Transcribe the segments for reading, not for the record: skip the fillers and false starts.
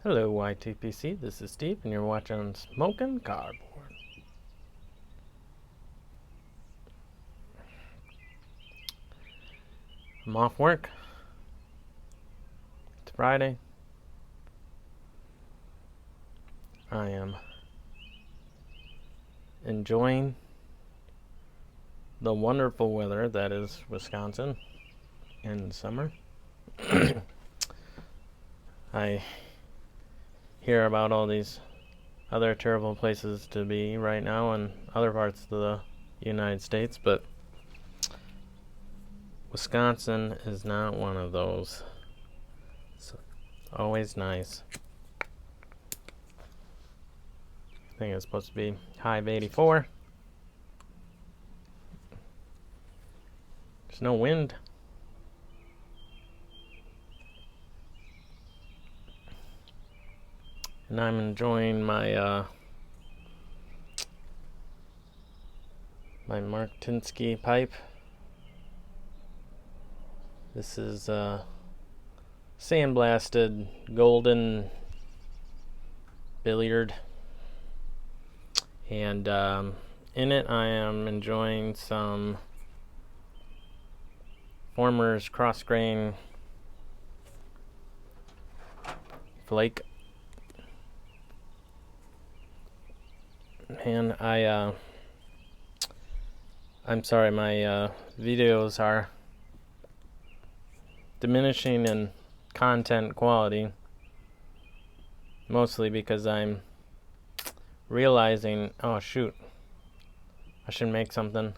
Hello YTPC, this is Steve and you're watching Smoking Cardboard. I'm off work. It's Friday. I am enjoying the wonderful weather that is Wisconsin in summer. I hear about all these other terrible places to be right now in other parts of the United States, but Wisconsin is not one of those. It's always nice. I think it's supposed to be high of 84. There's no wind. And I'm enjoying my my Mark Tinsky pipe. This is sandblasted golden billiard, and in it I am enjoying some Former's cross grain flake. And I'm sorry, my videos are diminishing in content quality, mostly because I'm realizing, oh shoot, I should make something,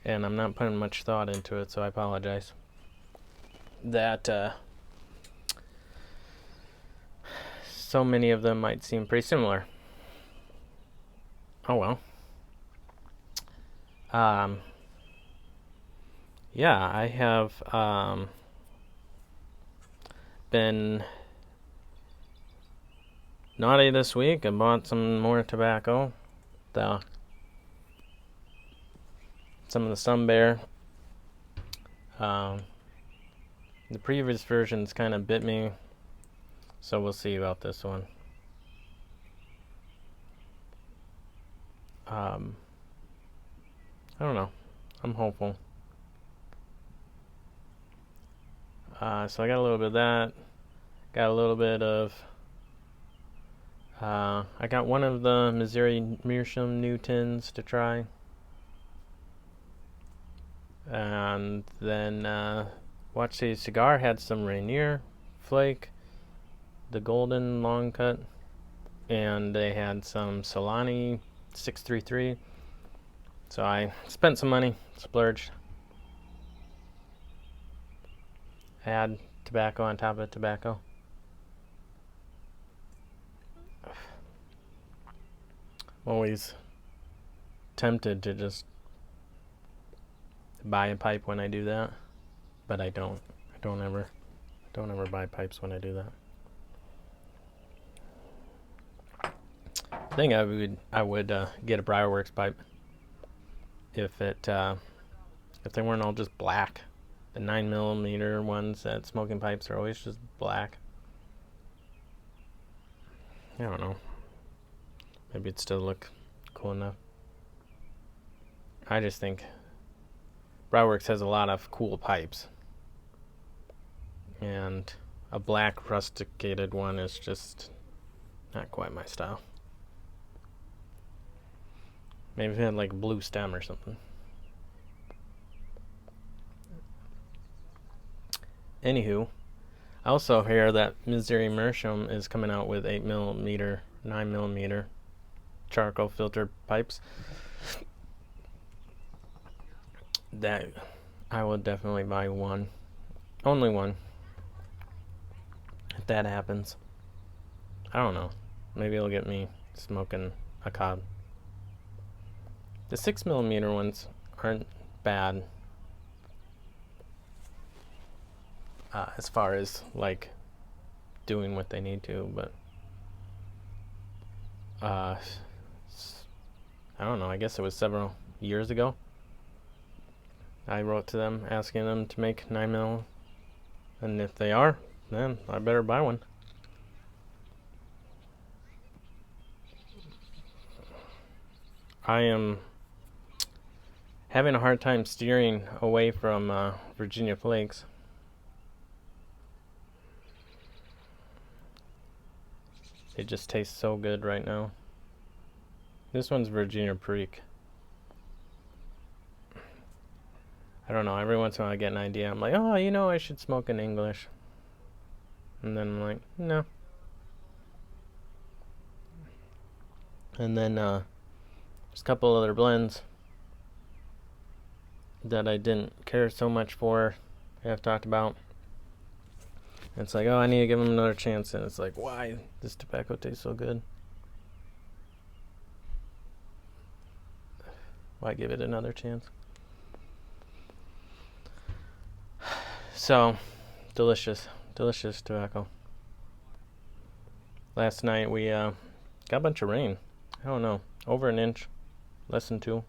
and I'm not putting much thought into it, so I apologize. That so many of them might seem pretty similar. Oh well. Yeah, I have been naughty this week. I bought some more tobacco. Some of the Sun Bear. The previous versions kind of bit me, so we'll see about this one. I don't know. I'm hopeful. So I got a little bit of that. Got a little bit of... I got one of the Missouri Meerschaum new tins to try. And then Watch the Cigar had some Rainier Flake, the golden long cut. And they had some Solani 633. So I spent some money, splurged. Add tobacco on top of tobacco. I'm always tempted to just buy a pipe when I do that, but I don't. I don't ever buy pipes when I do that. I think I would get a Briarworks pipe if they weren't all just black. The 9mm ones at Smoking Pipes are always just black. I don't know. Maybe it'd still look cool enough. I just think Briarworks has a lot of cool pipes. And a black rusticated one is just not quite my style. Maybe if it had like a blue stem or something. Anywho, I also hear that Missouri Meerschaum is coming out with 8mm, 9mm charcoal filter pipes. That I will definitely buy one. Only one. If that happens. I don't know. Maybe it'll get me smoking a cob. The 6mm ones aren't bad. As far as like doing what they need to, but I don't know, I guess it was several years ago I wrote to them asking them to make 9mm, and if they are, then I better buy one. I am having a hard time steering away from Virginia Flakes. It just tastes so good right now. This one's Virginia Freak. I don't know, every once in a while I get an idea. I'm like, oh, I should smoke in English. And then I'm like, no. And then there's a couple other blends that I didn't care so much for, I've talked about. It's like, oh, I need to give them another chance. And it's like, why? This tobacco tastes so good. Why give it another chance? So, delicious tobacco. Last night we got a bunch of rain. I don't know, over an inch, less than 2.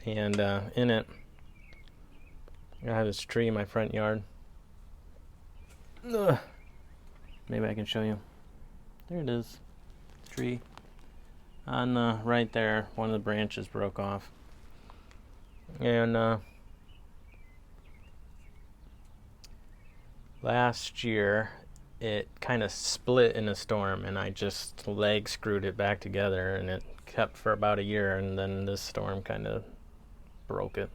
And in it, I have this tree in my front yard. Ugh. Maybe I can show you. There it is, tree. On the right there, one of the branches broke off. And last year, it kind of split in a storm, and I just leg screwed it back together, and it kept for about a year, and then this storm kind of broke it.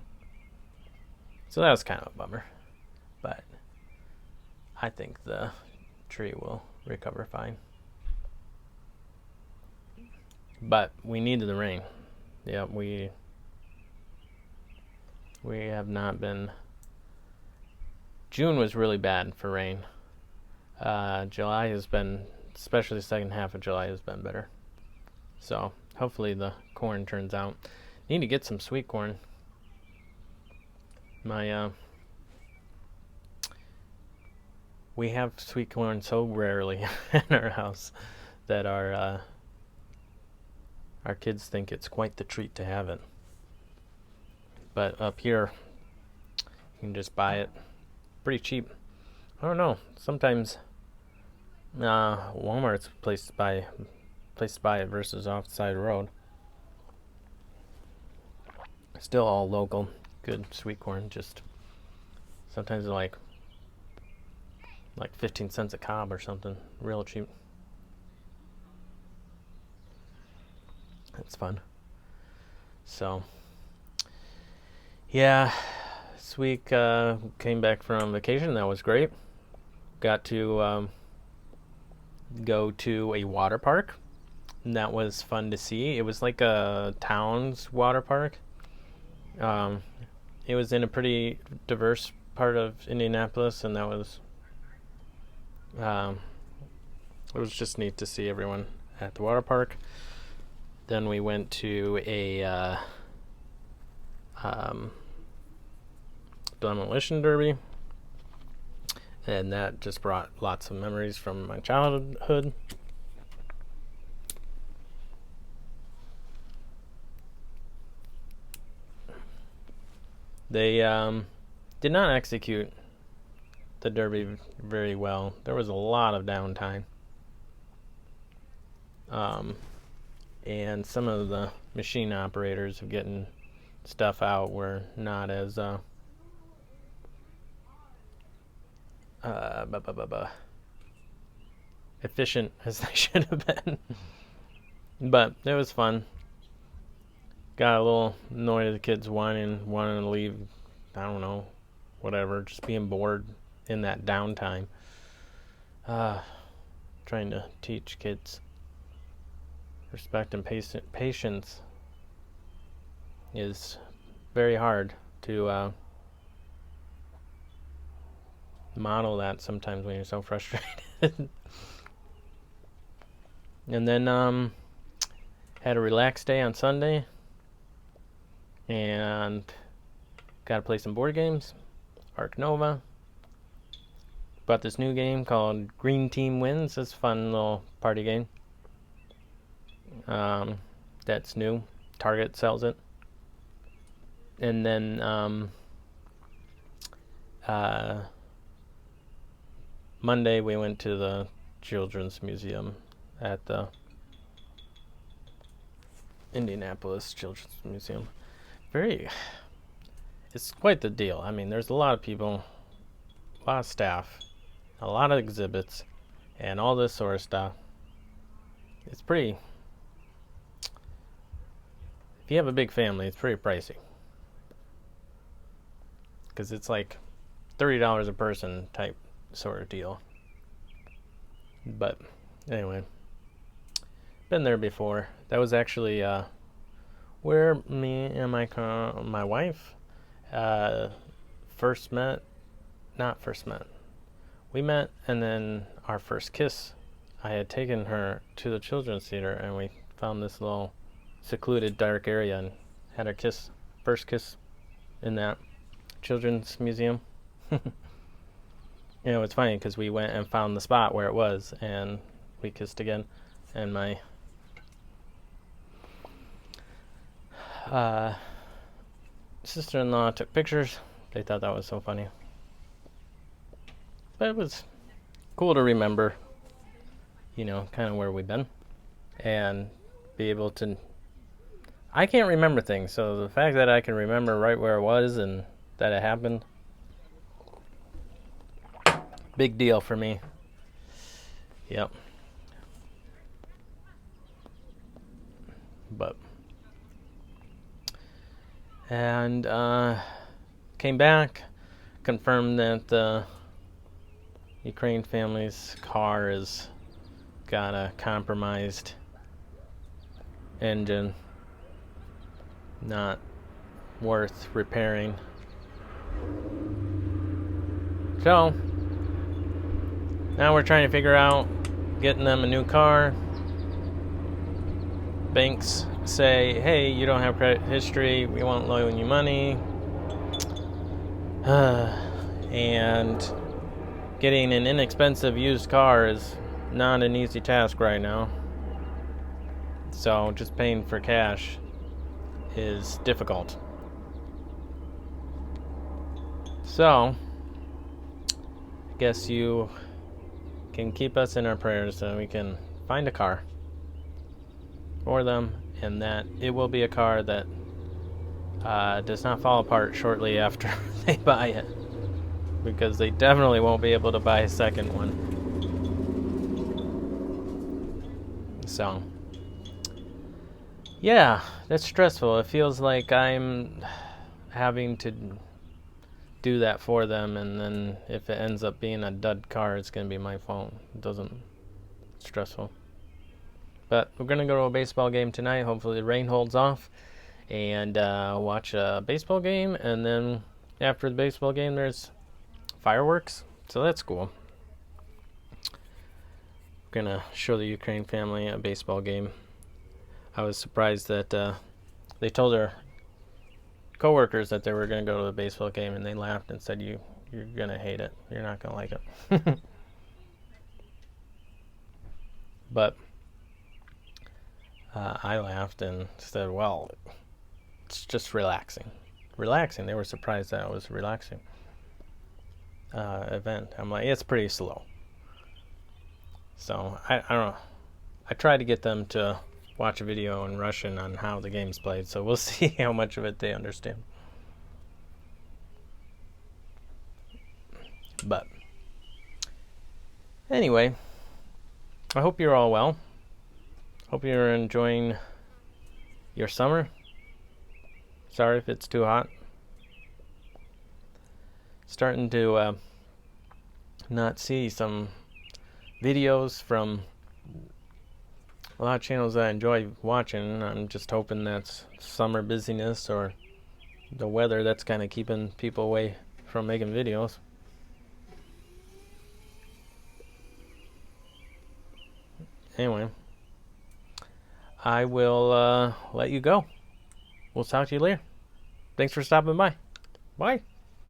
So that was kind of a bummer. But I think the tree will recover fine. But we needed the rain. Yeah, we have not been. June was really bad for rain. July has been, especially the second half of July, has been better. So hopefully the corn turns out. Need to get some sweet corn. We have sweet corn so rarely in our house that our kids think it's quite the treat to have it. But up here, you can just buy it pretty cheap. I don't know. Sometimes Walmart's a place to buy it versus off the side of the road. Still all local, good sweet corn. Just sometimes they're like 15 cents a cob or something, real cheap. It's fun. So, yeah, this week came back from vacation. That was great. Got to go to a water park, and that was fun to see. It was like a town's water park. It was in a pretty diverse part of Indianapolis, and that was it was just neat to see everyone at the water park. Then we went to a demolition derby, and that just brought lots of memories from my childhood. They did not execute the derby very well. There was a lot of downtime. And some of the machine operators of getting stuff out were not as efficient as they should have been. But it was fun. Got a little annoyed at the kids wanting to leave. I don't know, whatever, just being bored in that downtime. Trying to teach kids respect and patience is very hard to model that sometimes when you're so frustrated. And then had a relaxed day on Sunday, and got to play some board games. Ark Nova. Bought this new game called Green Team Wins. It's a fun little party game. That's new. Target sells it. And then Monday we went to the Children's Museum at the Indianapolis Children's Museum. It's quite the deal. I mean, there's a lot of people, a lot of staff, a lot of exhibits, and all this sort of stuff. It's pretty, if you have a big family, it's pretty pricey. Because it's like $30 a person type sort of deal. But anyway, been there before. That was actually where me and my wife first met. Not first met. We met, and then our first kiss. I had taken her to the children's theater, and we found this little secluded, dark area, and had our first kiss in that children's museum. You know, it's funny because we went and found the spot where it was, and we kissed again. And my sister-in-law took pictures. They thought that was so funny. But it was cool to remember, you know, kind of where we've been. And be able to... I can't remember things, so the fact that I can remember right where it was and that it happened, big deal for me. Yep. But... And came back, confirmed that the Ukraine family's car has got a compromised engine, not worth repairing. So now we're trying to figure out getting them a new car. Banks say, hey, you don't have credit history, we won't loan you money. And getting an inexpensive used car is not an easy task right now. So just paying for cash is difficult. So I guess you can keep us in our prayers so we can find a car for them, and that it will be a car that does not fall apart shortly after they buy it, because they definitely won't be able to buy a second one. So yeah, that's stressful. It feels like I'm having to do that for them, and then if it ends up being a dud car, it's going to be my fault. It's stressful. But we're going to go to a baseball game tonight. Hopefully the rain holds off, and watch a baseball game. And then after the baseball game, there's fireworks. So that's cool. We're going to show the Ukraine family a baseball game. I was surprised that they told their coworkers that they were going to go to the baseball game, and they laughed and said, you're going to hate it. You're not going to like it. But I laughed and said, well, it's just relaxing. They were surprised that it was a relaxing event. I'm like, it's pretty slow. So I don't know. I tried to get them to watch a video in Russian on how the game's played, so we'll see how much of it they understand. But anyway, I hope you're all well. Hope you're enjoying your summer. Sorry if it's too hot. Starting to not see some videos from a lot of channels that I enjoy watching. I'm just hoping that's summer busyness or the weather that's kind of keeping people away from making videos. Anyway, I will let you go. We'll talk to you later. Thanks for stopping by. Bye.